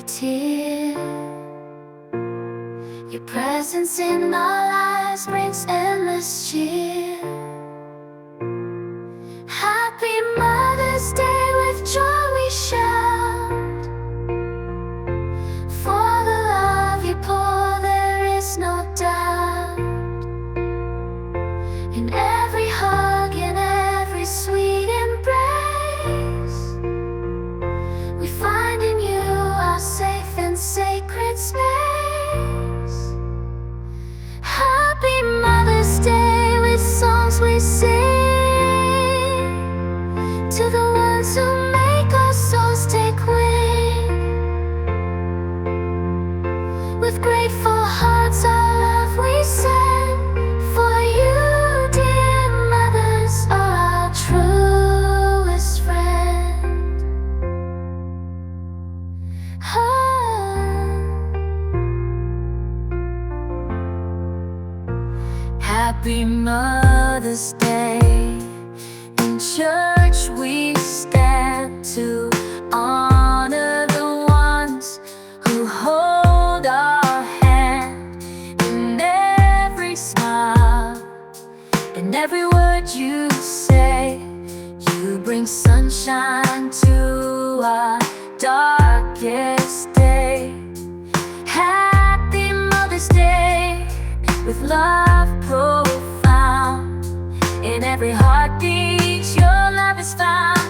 every tear. Your presence in our lives brings endless cheer. Happy Mother's Day, with joy we shout. For the love you pour, there is no doubt. In every hug, in every sweet embrace, we find in you our safe and sacred space. Happy Mother's Day, with songs we sing to the ones who make our souls take wing. With grateful hearts our love we send. For you, dear mothers, are our truest friend. Happy Mother's Day. In church we stand to honor the ones who hold our hand. In every smile, in every word you say, you bring sunshine to our darkest day. Happy Mother's Day, with love profound. In every heartbeat, your love is found.